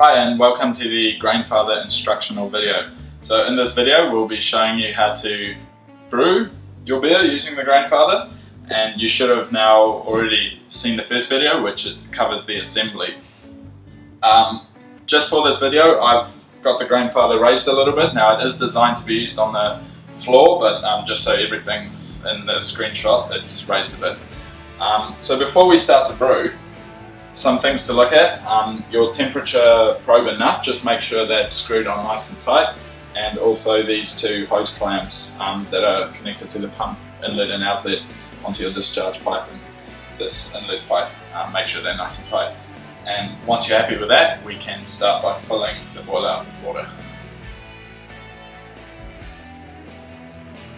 Hi and welcome to the Grainfather instructional video. So in this video we'll be showing you how to brew your beer using the Grainfather, and you should have now already seen the first video which covers the assembly. Just for this video I've got the Grainfather raised a little bit. Now it is designed to be used on the floor, but just so everything's in the screenshot, it's raised a bit. So before we start to brew, some things to look at. Your temperature probe and nut, just make sure that's screwed on nice and tight, and also these two hose clamps that are connected to the pump inlet and outlet onto your discharge pipe and this inlet pipe. Make sure they're nice and tight. And once you're happy with that, we can start by filling the boiler up with water.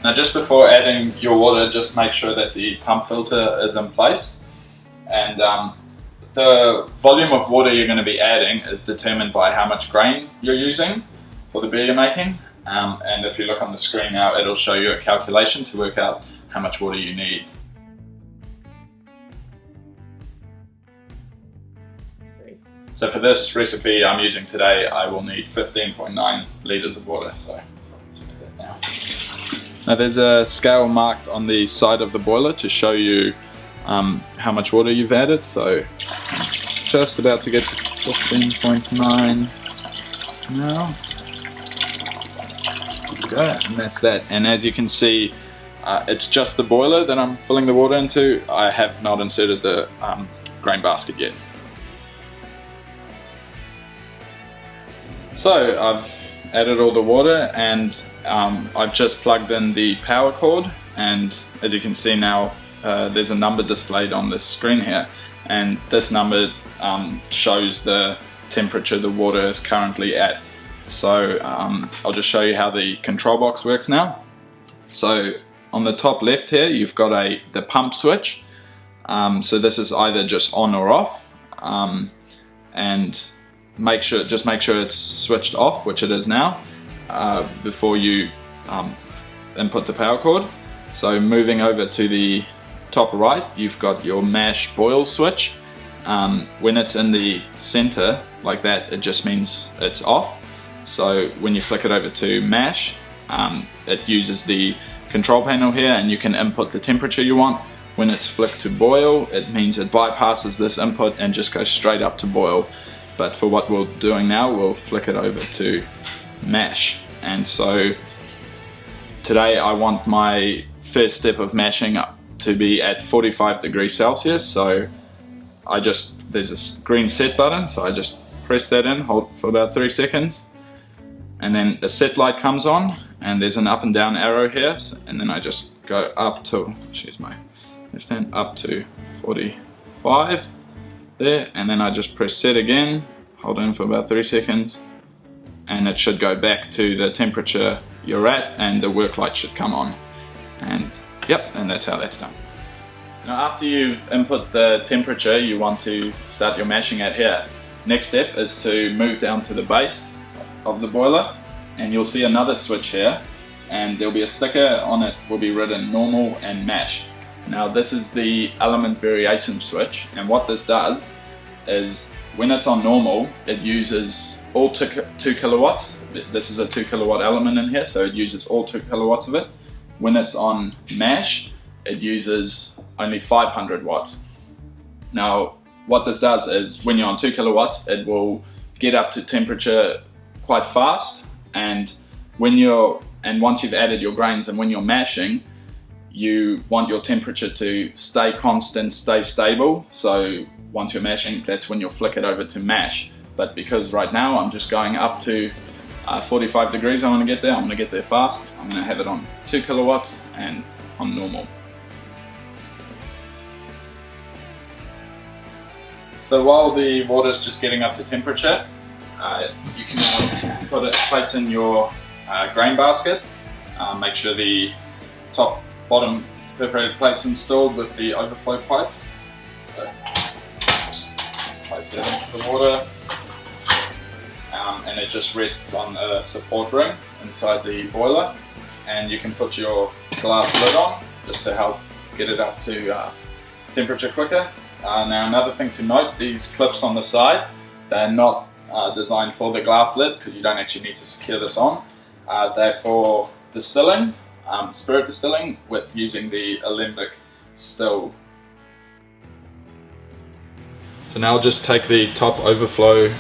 Now just before adding your water, just make sure that the pump filter is in place, and the volume of water you're going to be adding is determined by how much grain you're using for the beer you're making, and if you look on the screen now, it'll show you a calculation to work out how much water you need. So for this recipe I'm using today, I will need 15.9 litres of water, so I'll do that now. Now there's a scale marked on the side of the boiler to show you how much water you've added, so I'm just about to get to 15.9 now. There we go, and that's that. And as you can see, it's just the boiler that I'm filling the water into. I have not inserted the grain basket yet. So I've added all the water, and I've just plugged in the power cord, and as you can see now, there's a number displayed on this screen here, and this number shows the temperature the water is currently at. So I'll just show you how the control box works now. So on the top left here you've got the pump switch. So this is either just on or off, and just make sure it's switched off, which it is now, before you input the power cord. So moving over to the top right, you've got your mash boil switch. When it's in the center like that, it just means it's off. So when you flick it over to mash, it uses the control panel here, and you can input the temperature you want. When it's flicked to boil, it means it bypasses this input and just goes straight up to boil. But for what we're doing now, we'll flick it over to mash. And so today I want my first step of mashing up to be at 45 degrees Celsius. So there's a green set button, so I just press that in, hold for about 3 seconds, and then the set light comes on, and there's an up and down arrow here, and then I just go up to, excuse my left hand, up to 45 there, and then I just press set again, hold in for about 3 seconds, and it should go back to the temperature you're at, and the work light should come on. And yep, and that's how that's done. Now after you've input the temperature you want to start your mashing at here, next step is to move down to the base of the boiler, and you'll see another switch here, and there'll be a sticker on it, will be written normal and mash. Now this is the element variation switch, and what this does is when it's on normal, it uses all 2 kilowatts. This is a 2 kilowatt element in here, so it uses all 2 kilowatts of it. When it's on mash, it uses only 500 watts. Now what this does is when you're on 2 kilowatts, it will get up to temperature quite fast, and once you've added your grains and when you're mashing, you want your temperature to stay constant, stay stable. So once you're mashing, that's when you'll flick it over to mash. But because right now I'm just going up to 45 degrees, I want to get there. I'm going to get there fast. I'm going to have it on 2 kilowatts and on normal. So while the water's just getting up to temperature, you can now place in your grain basket. Make sure the bottom perforated plate's installed with the overflow pipes. So just place that into the water. And it just rests on a support ring inside the boiler, and you can put your glass lid on just to help get it up to temperature quicker. Now another thing to note, these clips on the side, they're not designed for the glass lid because you don't actually need to secure this on. They're for distilling, spirit distilling, with using the alembic still. So now I'll just take the top overflow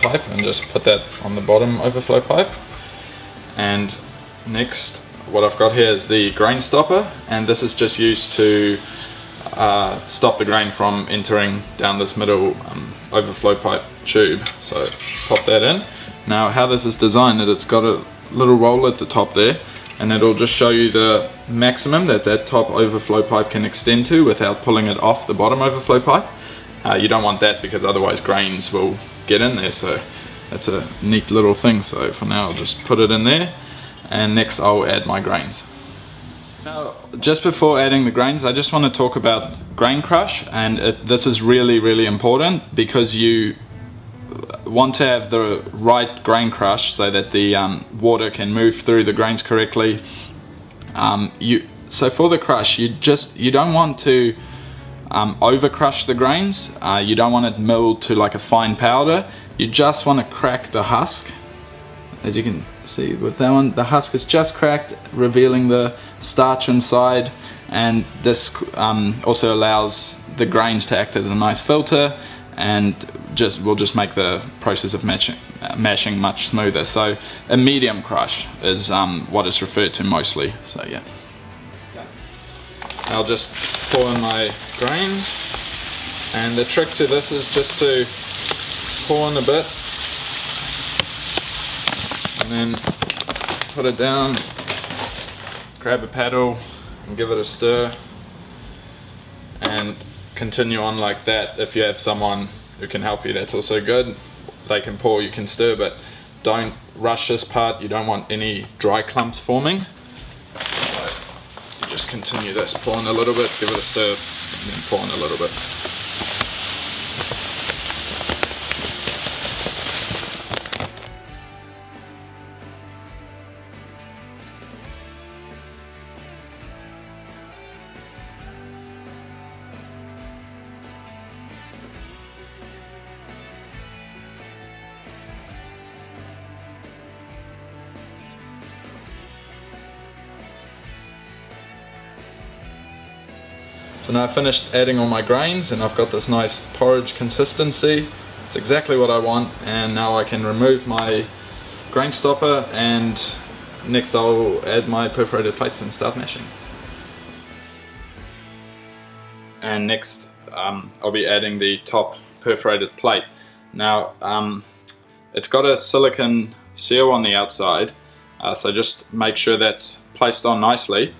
pipe and just put that on the bottom overflow pipe. And next, what I've got here is the grain stopper, and this is just used to stop the grain from entering down this middle overflow pipe tube. So pop that in. Now how this is designed is it's got a little roller at the top there, and it'll just show you the maximum that top overflow pipe can extend to without pulling it off the bottom overflow pipe. You don't want that because otherwise grains will get in there, so that's a neat little thing. So for now I'll just put it in there, and next I'll add my grains. Now, just before adding the grains, I just want to talk about grain crush, and this is really important because you want to have the right grain crush so that the water can move through the grains correctly. So for the crush, you don't want to over crush the grains. You don't want it milled to like a fine powder. You just want to crack the husk. As you can see with that one, the husk is just cracked, revealing the starch inside, and this also allows the grains to act as a nice filter, and will just make the process of mashing much smoother. So a medium crush is what is referred to mostly. So yeah. I'll just pour in my grains, and the trick to this is just to pour in a bit and then put it down, grab a paddle and give it a stir, and continue on like that. If you have someone who can help you, that's also good. They can pour, you can stir, but don't rush this part. You don't want any dry clumps forming. Just continue this, pour in a little bit, give it a stir, and then pour in a little bit. So now I've finished adding all my grains, and I've got this nice porridge consistency. It's exactly what I want, and now I can remove my grain stopper, and next I'll add my perforated plates and start mashing. And next I'll be adding the top perforated plate. Now it's got a silicone seal on the outside, so just make sure that's placed on nicely.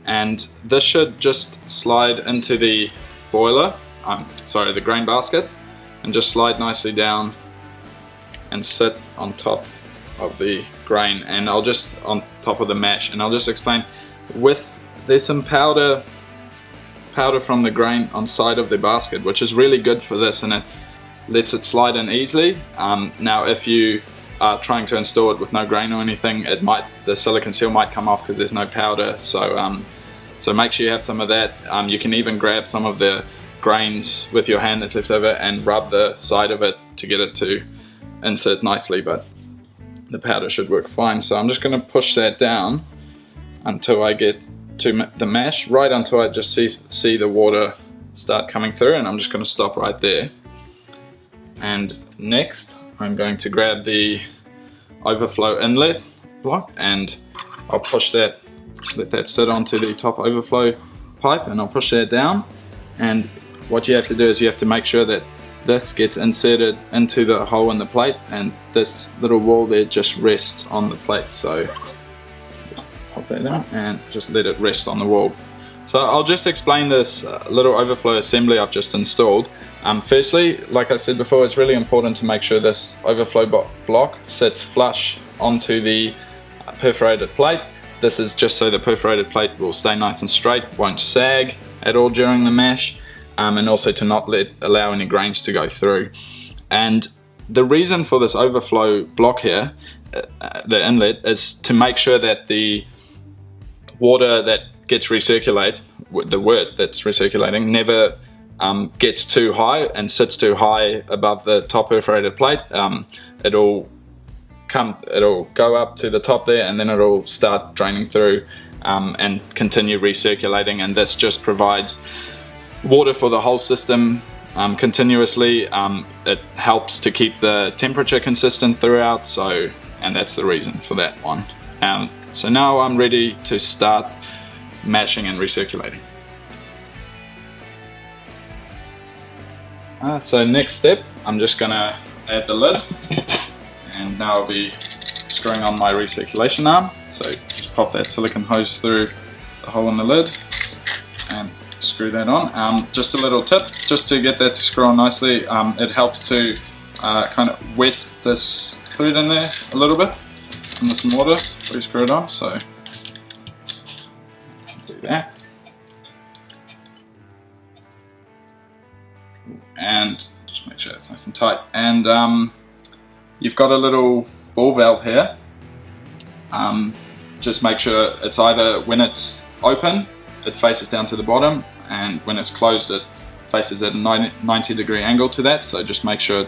And this should just slide into the boiler, the grain basket, and just slide nicely down and sit on top of the grain, and I'll just on top of the mash. And I'll just explain, there's some powder from the grain on side of the basket, which is really good for this, and it lets it slide in easily. Now if you are trying to install it with no grain or anything, the silicone seal might come off because there's no powder. So make sure you have some of that. You can even grab some of the grains with your hand that's left over and rub the side of it to get it to insert nicely, but the powder should work fine. So I'm just going to push that down until I get to the mash, right until I just see the water start coming through, and I'm just going to stop right there. And next I'm going to grab the overflow inlet block, and I'll push that, let that sit onto the top overflow pipe, and I'll push that down. And what you have to do is you have to make sure that this gets inserted into the hole in the plate, and this little wall there just rests on the plate. So just pop that down and just let it rest on the wall. So I'll just explain this little overflow assembly I've just installed. Firstly, like I said before, it's really important to make sure this overflow block sits flush onto the perforated plate. This is just so the perforated plate will stay nice and straight, won't sag at all during the mash, and also to not allow any grains to go through. And the reason for this overflow block here, the inlet, is to make sure that the water that gets recirculated, the wort that's recirculating, never gets too high and sits too high above the top perforated plate. it'll go up to the top there, and then it'll start draining through and continue recirculating, and this just provides water for the whole system continuously. It helps to keep the temperature consistent throughout, and that's the reason for that one. So now I'm ready to start mashing and recirculating. So next step, I'm just gonna add the lid, and now I'll be screwing on my recirculation arm. So just pop that silicone hose through the hole in the lid and screw that on. Just a little tip, just to get that to screw on nicely, it helps to kind of wet this fluid in there a little bit, and with some water before you screw it on. So do that. And just make sure it's nice and tight. And you've got a little ball valve here. Just make sure it's either when it's open, it faces down to the bottom, and when it's closed, it faces at a 90-degree angle to that. So just make sure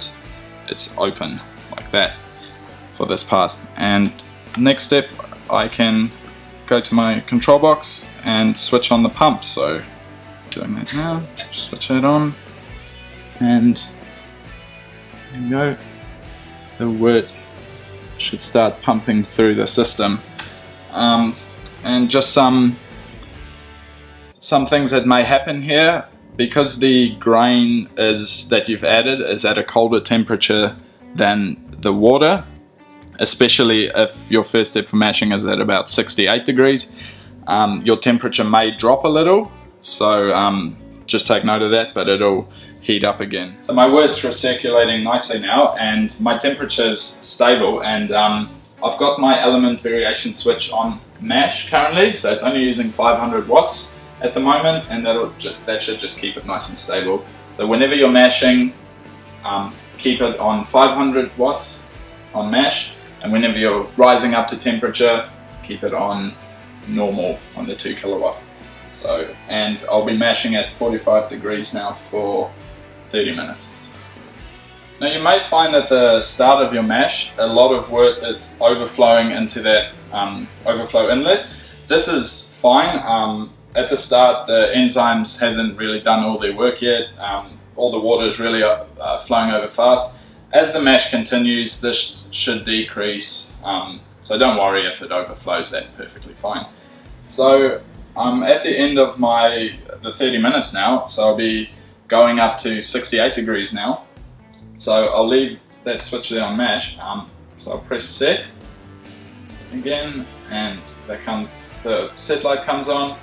it's open like that for this part. And next step, I can go to my control box and switch on the pump. So doing that now, switch it on. And there we go, the wort should start pumping through the system. And just some things that may happen here, because the grain that you've added is at a colder temperature than the water, especially if your first step for mashing is at about 68 degrees, your temperature may drop a little, so just take note of that, but it'll heat up again. So my wort's recirculating nicely now, and my temperature's stable, and I've got my element variation switch on mash currently, so it's only using 500 watts at the moment, and that should just keep it nice and stable. So whenever you're mashing, keep it on 500 watts on mash, and whenever you're rising up to temperature, keep it on normal on the 2 kilowatt. So, and I'll be mashing at 45 degrees now for 30 minutes. Now you may find at the start of your mash, a lot of wort is overflowing into that overflow inlet. This is fine. At the start, the enzymes hasn't really done all their work yet. All the water is really flowing over fast. As the mash continues, this should decrease. So don't worry if it overflows, that's perfectly fine. So I'm at the end of the 30 minutes now, so I'll be going up to 68 degrees now. So I'll leave that switch there on mash. So I'll press set again, and the set light comes on.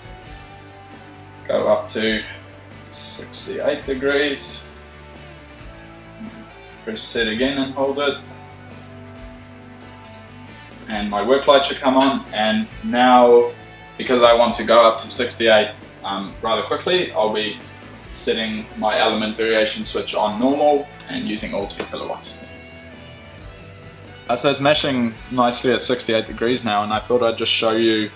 Go up to 68 degrees. Press set again and hold it. And my work light should come on, and now, because I want to go up to 68 rather quickly, I'll be setting my element variation switch on normal and using all 2 kilowatts. So it's mashing nicely at 68 degrees now, and I thought I'd just show you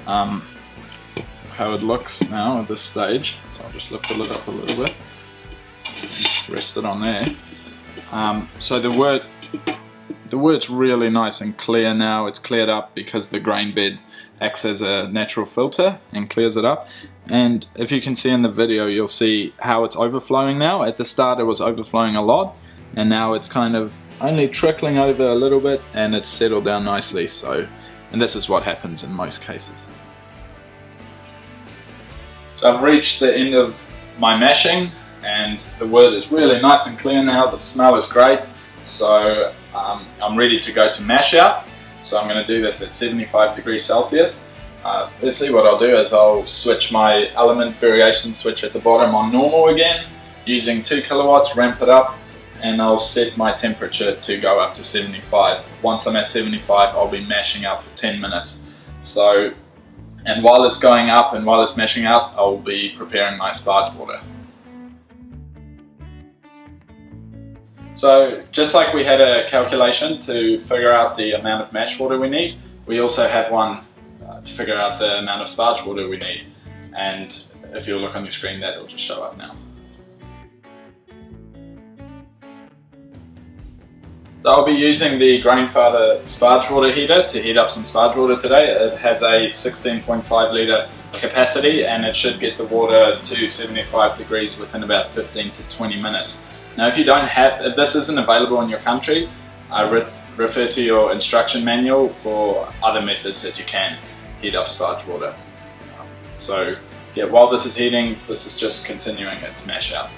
how it looks now at this stage. So I'll just lift the lid up a little bit, just rest it on there. So the wort's really nice and clear now. It's cleared up because the grain bed acts as a natural filter and clears it up. And if you can see in the video, you'll see how it's overflowing now. At the start it was overflowing a lot, and now it's kind of only trickling over a little bit, and it's settled down nicely. And this is what happens in most cases. So I've reached the end of my mashing, and the wort is really nice and clear now. The smell is great. So I'm ready to go to mash out. So I'm going to do this at 75 degrees Celsius. Firstly, what I'll do is I'll switch my element variation switch at the bottom on normal again, using 2 kilowatts, ramp it up, and I'll set my temperature to go up to 75. Once I'm at 75, I'll be mashing out for 10 minutes. So, and while it's going up and while it's mashing out, I'll be preparing my sparge water. So just like we had a calculation to figure out the amount of mash water we need, we also have one to figure out the amount of sparge water we need. And if you look on your screen, that will just show up now. I'll be using the Grainfather sparge water heater to heat up some sparge water today. It has a 16.5 litre capacity and it should get the water to 75 degrees within about 15 to 20 minutes. Now if this isn't available in your country, I refer to your instruction manual for other methods that you can heat up sparge water. So yeah, while this is heating, this is just continuing its mash out.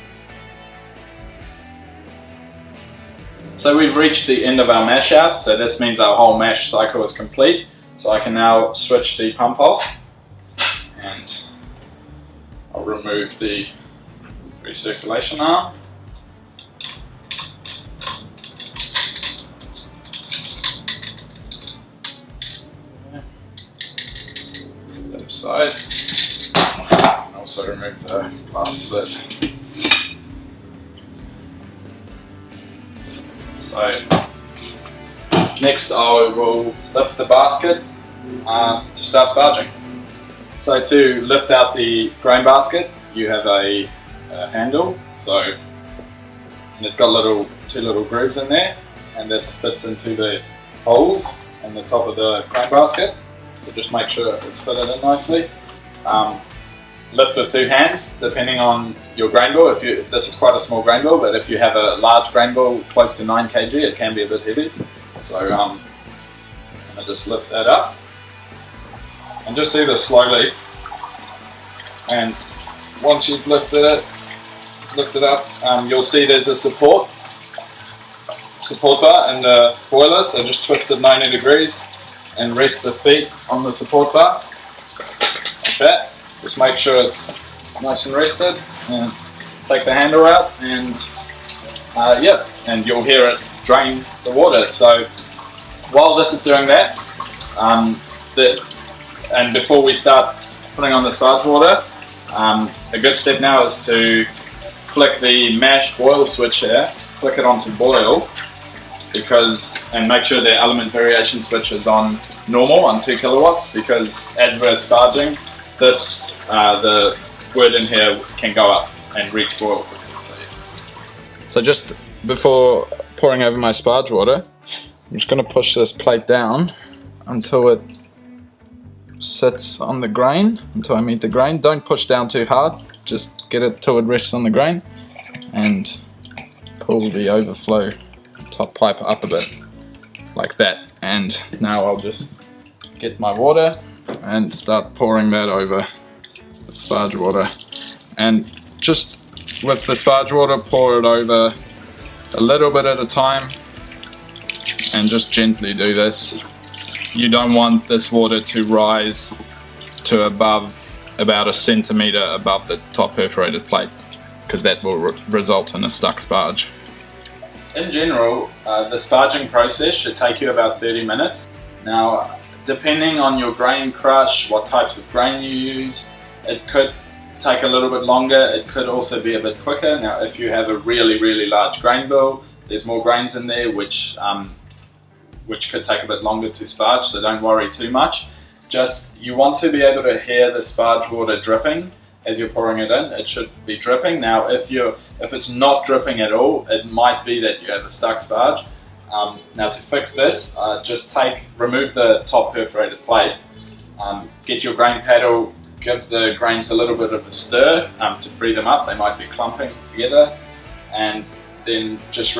So we've reached the end of our mash out, so this means our whole mash cycle is complete. So I can now switch the pump off and I'll remove the recirculation arm. The other side. And also remove the glass lid. So next I will lift the basket to start sparging. So to lift out the grain basket, you have a handle, and it's got two little grooves in there, and this fits into the holes in the top of the grain basket. So just make sure it's fitted in nicely. Lift with two hands, depending on your grain bill. If this is quite a small grain bill, but if you have a large grain bill close to 9 kg, it can be a bit heavy. So I'm going to just lift that up, and just do this slowly. And once you've lifted it up, you'll see there's a support bar in the boiler. So just twist it 90 degrees and rest the feet on the support bar like that. Just make sure it's nice and rested, and take the handle out, and and you'll hear it drain the water. So while this is doing that, and before we start putting on the sparge water, a good step now is to flick the mash boil switch here, flick it onto boil, and make sure the element variation switch is on normal on 2 kilowatts, because as we're sparging, the word in here can go up and reach boil quickly. So just before pouring over my sparge water, I'm just going to push this plate down until it sits on the grain, until I meet the grain. Don't push down too hard, just get it till it rests on the grain, and pull the overflow top pipe up a bit, like that. And now I'll just get my water and start pouring that over the sparge water, and just with the sparge water, pour it over a little bit at a time, and just gently do this. You don't want this water to rise to about 1 centimeter above the top perforated plate, because that will result in a stuck sparge. In general, the sparging process should take you about 30 minutes. Now, depending on your grain crush, what types of grain you use, it could take a little bit longer. It could also be a bit quicker. Now if you have a really large grain bill, there's more grains in there which could take a bit longer to sparge, so don't worry too much. Just, you want to be able to hear the sparge water dripping as you're pouring it in. It should be dripping. Now if it's not dripping at all, it might be that you have a stuck sparge. Now to fix this, just remove the top perforated plate, get your grain paddle, give the grains a little bit of a stir to free them up. They might be clumping together, and then just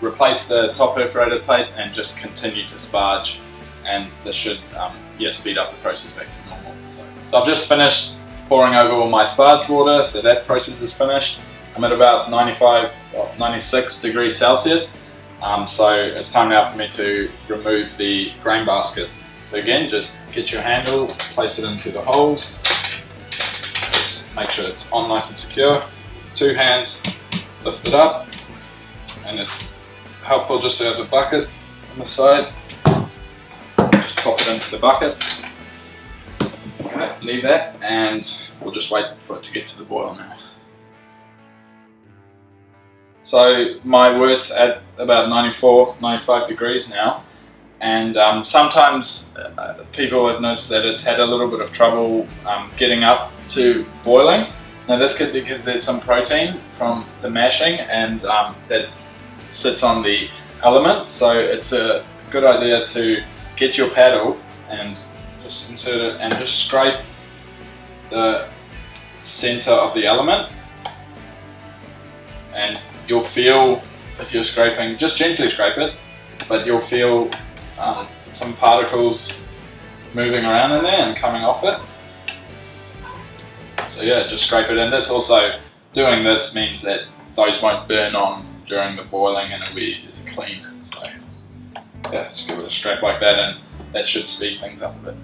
replace the top perforated plate and just continue to sparge, and this should speed up the process back to normal. So I've just finished pouring over all my sparge water, so that process is finished. I'm at about 96 degrees Celsius. So it's time now for me to remove the grain basket. So again, just get your handle, place it into the holes, just make sure it's on nice and secure. 2 hands, lift it up, and it's helpful just to have a bucket on the side. Just pop it into the bucket. Okay, leave that, and we'll just wait for it to get to the boil now. So my wort's at about 95 degrees now, and sometimes people have noticed that it's had a little bit of trouble getting up to boiling. Now this could be because there's some protein from the mashing, and that sits on the element, so it's a good idea to get your paddle and just insert it and just scrape the center of the element, and you'll feel, if you're scraping, just gently scrape it, but you'll feel some particles moving around in there and coming off it. So yeah, just scrape it in. This also, doing this means that those won't burn on during the boiling and it'll be easier to clean. So yeah, just give it a scrape like that and that should speed things up a bit.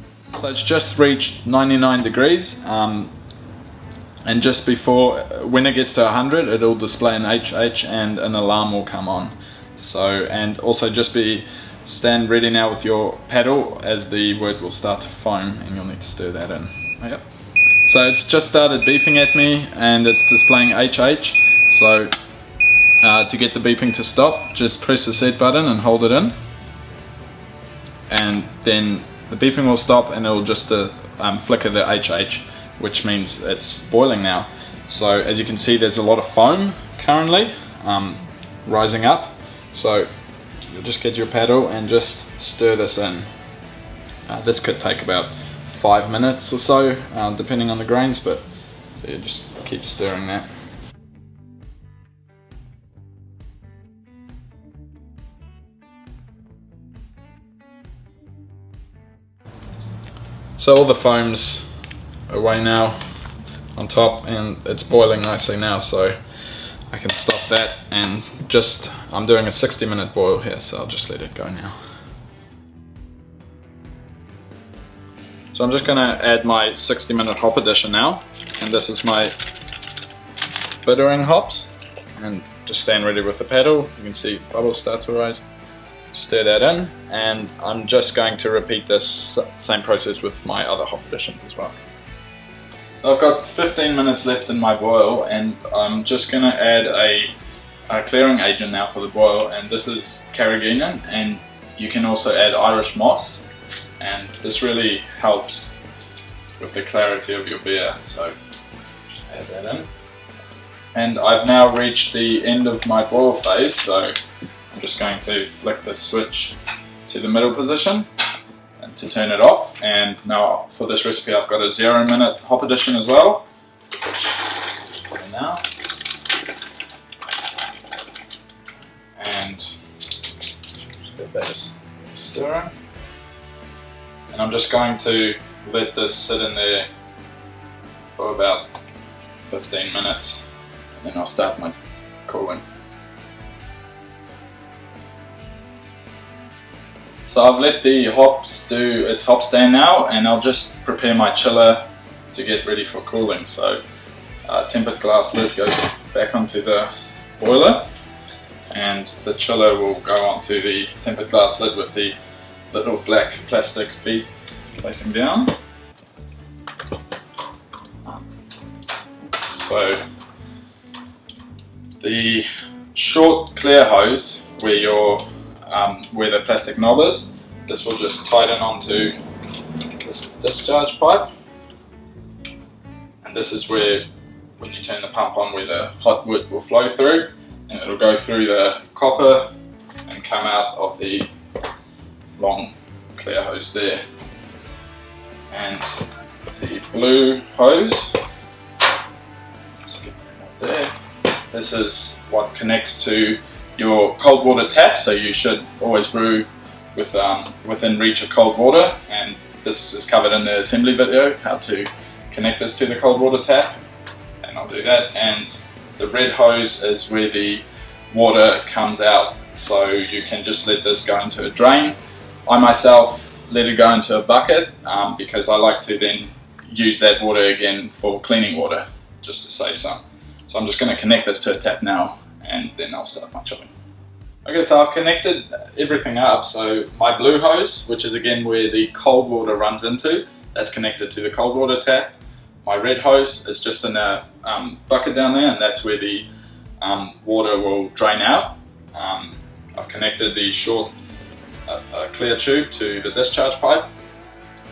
So it's just reached 99 degrees and just before, when it gets to 100, it'll display an HH and an alarm will come on. So, and also just stand ready now with your paddle as the wort will start to foam and you'll need to stir that in. Yep. So it's just started beeping at me and it's displaying HH. So to get the beeping to stop, just press the set button and hold it in. And then the beeping will stop and it will just flicker the HH, which means it's boiling now. So as you can see, there's a lot of foam currently rising up. So you'll just get your paddle and just stir this in. This could take about 5 minutes or so, depending on the grains, but so you just keep stirring that. So all the foam's away now on top and it's boiling nicely now, so I can stop that and I'm doing a 60-minute boil here, so I'll just let it go now. So I'm just going to add my 60-minute hop addition now, and this is my bittering hops, and just stand ready with the paddle. You can see bubbles start to rise. Stir that in, and I'm just going to repeat this same process with my other hop additions as well. I've got 15 minutes left in my boil, and I'm just going to add a clearing agent now for the boil, and this is carrageenan, and you can also add Irish moss, and this really helps with the clarity of your beer, so just add that in. And I've now reached the end of my boil phase, so I'm just going to flick the switch to the middle position and to turn it off. And now for this recipe I've got a 0-minute hop addition as well, which I'll just put in now. And just get that stirring. And I'm just going to let this sit in there for about 15 minutes and then I'll start my cooling. So I've let the hops do its hop stand now, and I'll just prepare my chiller to get ready for cooling. So tempered glass lid goes back onto the boiler, and the chiller will go onto the tempered glass lid with the little black plastic feet facing down. So the short clear hose where the plastic knob is, this will just tighten onto this discharge pipe, and this is where, when you turn the pump on, where the hot wood will flow through, and it'll go through the copper and come out of the long clear hose there. And the blue hose there, this is what connects to your cold water tap, so you should always brew with within reach of cold water, and this is covered in the assembly video, how to connect this to the cold water tap, and I'll do that. And the red hose is where the water comes out, so you can just let this go into a drain. I myself let it go into a bucket because I like to then use that water again for cleaning water, just to save some. So I'm just going to connect this to a tap now, and then I'll start my chilling. Okay, so I've connected everything up. So my blue hose, which is again where the cold water runs into, that's connected to the cold water tap. My red hose is just in a bucket down there, and that's where the water will drain out. I've connected the short clear tube to the discharge pipe,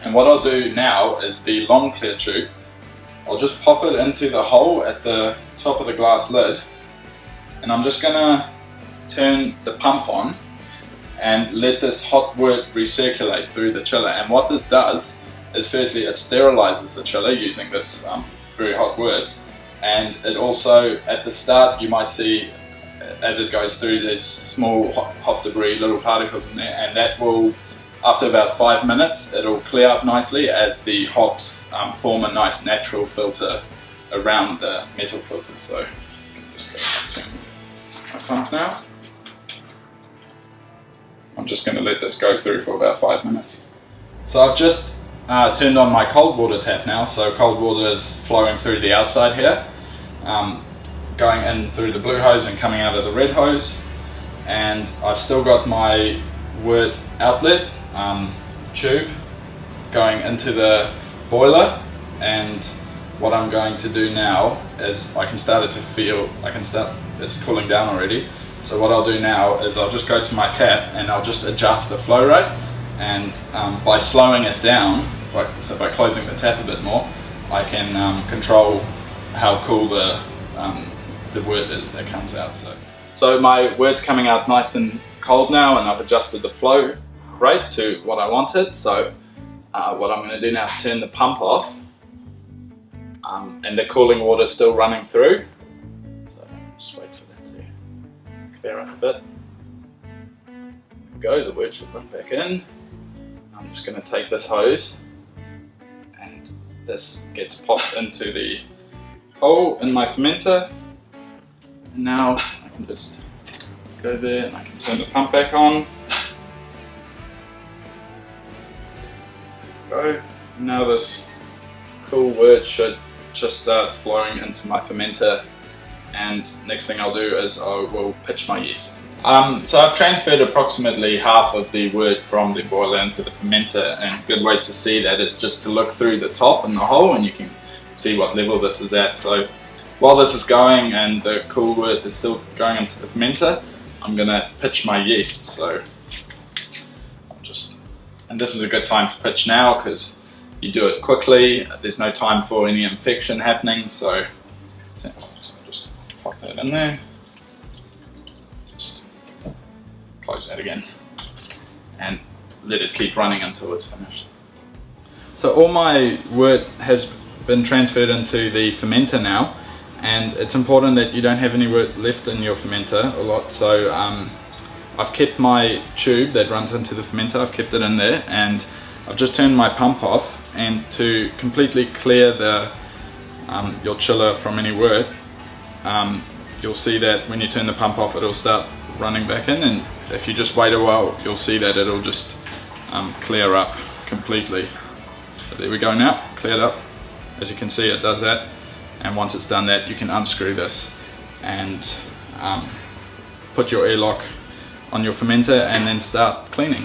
and what I'll do now is the long clear tube, I'll just pop it into the hole at the top of the glass lid, and I'm just going to turn the pump on and let this hot wort recirculate through the chiller. And what this does is, firstly, it sterilizes the chiller using this very hot wort, and it also, at the start, you might see as it goes through, there's small hop debris, little particles in there, and that will, after about 5 minutes, it'll clear up nicely as the hops form a nice natural filter around the metal filter. So I'm just going to turn my pump now. I'm just going to let this go through for about 5 minutes. So I've just turned on my cold water tap now, so cold water is flowing through the outside here, going in through the blue hose and coming out of the red hose, and I've still got my wort outlet tube going into the boiler. And what I'm going to do now is, I can start it to feel, it's cooling down already. So what I'll do now is I'll just go to my tap and I'll just adjust the flow rate, and by slowing it down, so by closing the tap a bit more, I can control how cool the wort is that comes out. So my wort's coming out nice and cold now, and I've adjusted the flow rate to what I wanted. So what I'm going to do now is turn the pump off, and the cooling water is still running through. So just wait for that to clear up a bit. There we go, the wort should run back in. I'm just going to take this hose, and this gets popped into the hole in my fermenter. And now I can just go there and I can turn the pump back on. Go. Now this cool wort should just start flowing into my fermenter, and next thing I'll do is I will pitch my yeast. So I've transferred approximately half of the wort from the boiler into the fermenter, and a good way to see that is just to look through the top and the hole, and you can see what level this is at. So while this is going and the cool wort is still going into the fermenter, I'm going to pitch my yeast. So and this is a good time to pitch now because you do it quickly, there's no time for any infection happening. So just pop that in there, just close that again, and let it keep running until it's finished. So all my wort has been transferred into the fermenter now, and it's important that you don't have any wort left in your fermenter a lot. So I've kept my tube that runs into the fermenter, I've kept it in there, and I've just turned my pump off, and to completely clear the your chiller from any wort, you'll see that when you turn the pump off it'll start running back in, and if you just wait a while you'll see that it'll just clear up completely. So there we go now, cleared up. As you can see, it does that, and once it's done that you can unscrew this and put your airlock on your fermenter and then start cleaning.